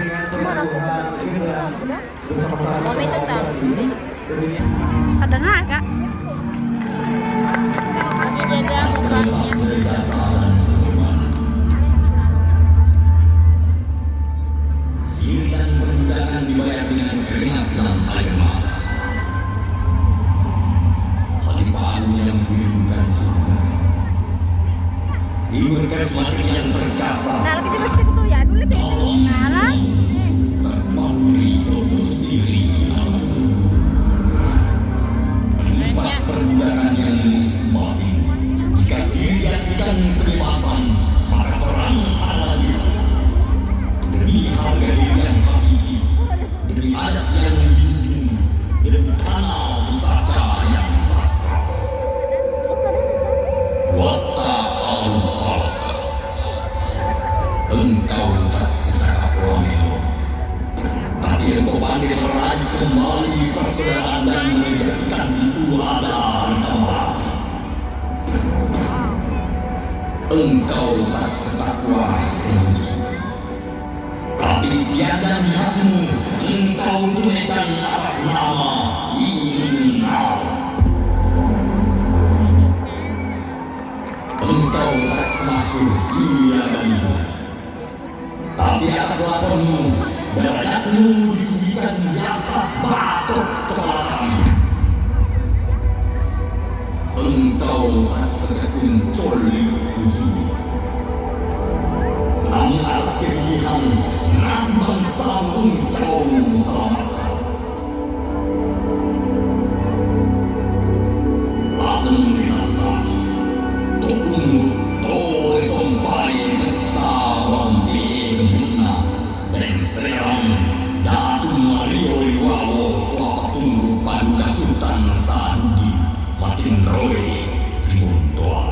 Kemana aku? Mami tetap. Ada naga. Lagi jaga mukanya. Dan perbudakan dibayar dengan keringat dan air mata. Hati palu yang merindukan surga. Figur karismatik yang perkasa. Nah, lagi di masjid itu ya dulu deh. Nah, Terpatri untuk siri nafsu. Menimpas perbudakan yang semakin. Jika siri jadikan kebebasan, maka perang adalah jihad. Demi harga diri yang hakiki, demi adat yang dijunjung, demi tanah pusaka yang sakral. Wata alpa, engkau tak secara Romeo, tapi engkau pandai meraih kembali persaudaraan dan menegakkan uada kembali. Engkau tak setakwa semusuh. Tapi tiada niatmu, engkau tunaikan atas nama Inau. Engkau tak semasuk ia darimu. Tapi atas lapormu, derajatmu ditinggikan di atas batok kepala kami. Engkau tak setekun coli puji. Namun atas kegigihan, nasib bangsa engkau selamatkan. Akan ditantang, to ungu, to sompari, tetawang di gemuna, dan serang, datu Mario Iwawo, tua tunggu paduka Sultan Sandi, makin roy, ribut tua.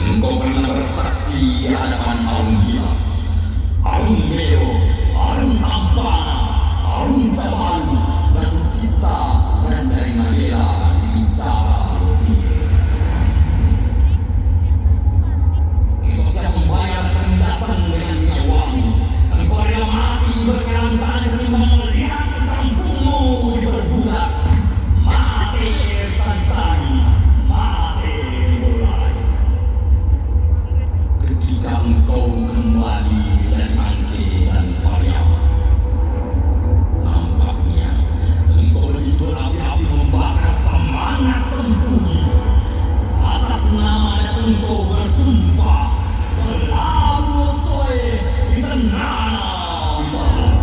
Engkau pernah bersaksi di hadapan Arung Gila, Arung Beo, Arung Ampana, Arung Jabalu, Batu Cipta, dan dari Mandela di cara Lodi. Engkau siap membayar penindasan dengan nyawamu. Engkau rela mati berkelang tangan ketimbang melihat sekampungmu diperbudak. Mati Santani, mati Mulai. Ketika engkau kembali dari Angke dan Pariaman, nampaknya engkau begitu berapi-api membakar semangat sembunyi. Atas nama dan engkau bersumpah berlalu soe di Tenana Utara.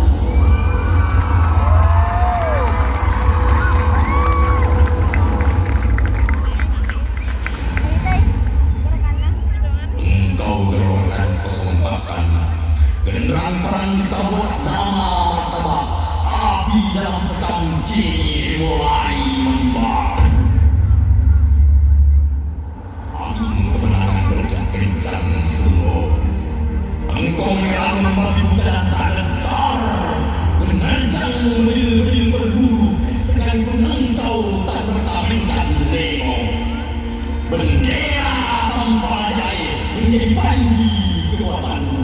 Engkau gelorkan kesempatan, genderang perang kita buat nama martabat, api dalam sekam kini mulai membara. Angin kemenangan bergerak kencang semua. Engkau menyerang membabi buta dan tak gentar, menerjang bedil-bedil berburu, sekalipun engkau tak bertaringkan lemo. Bendera Sampajai menjadi panji kekuatanmu.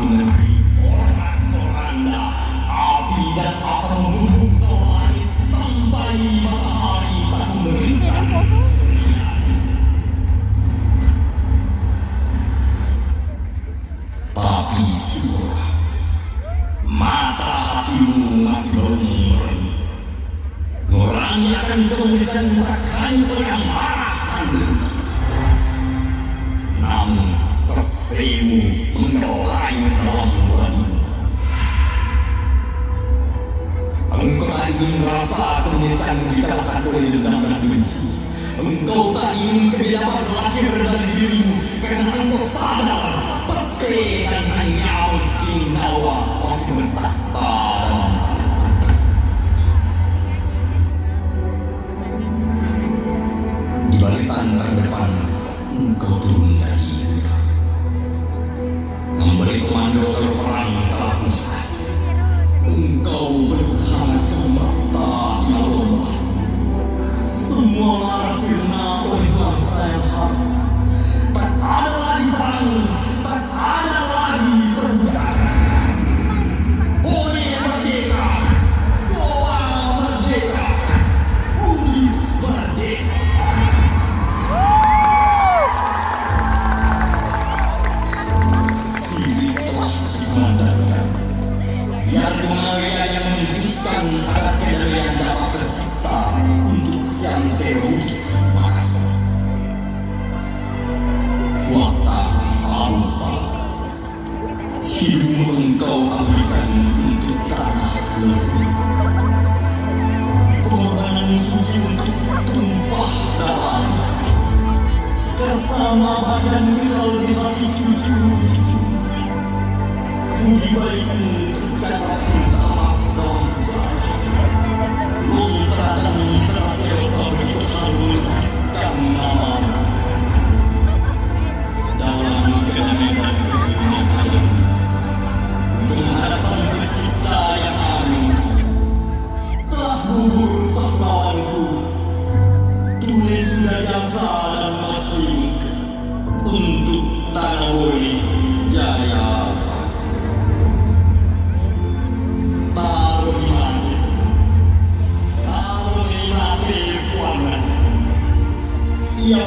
Negeri orang-oranda, api dan asap membunuh kau lari akan kemudian mengatakan yang marah. Namun Persewu mengelolanya dalam bulan. Engkau tak ingin merasa kemudian dikalahkan oleh dendam dan benci. Engkau tak ingin kebedaan lahir dari dirimu karena engkau sadar Persewu dan Anyao Kinawa pasti bertahta dalam di barisan terdepan. Engkau turun dari memberi komando berperang telah usai. Engkau berhangat semata yang lemas. Semua hasilnya oleh bangsa yang harum. Tak ada lagi perang, tak ada lagi perbudakan. Bone merdeka, Goa merdeka, Bugis merdeka. Siri telah dimandatkan. Biar Maria yang memutuskan agar kendalian dapat tercipta untuk siang teroris Makassar. Kuata Arupa, hidupmu engkau abdikan untuk tanah leluhur. Pengorbananmu suci untuk tumpah darah. Bersama badan viral di hati cucu-cucu. Budi baikmu tercatat tinta emas dalam sejarah. Lontar dan tersebar begitu harum menuliskan namamu dalam kedamaian dan keheningan alam. Untuk menghadap Sang Pencipta yang agung, telah gugur pahlawanku. Tulis sudah jasa dan matimu untuk tanah Woli Jaya. Taruh di mati kuangan. Ia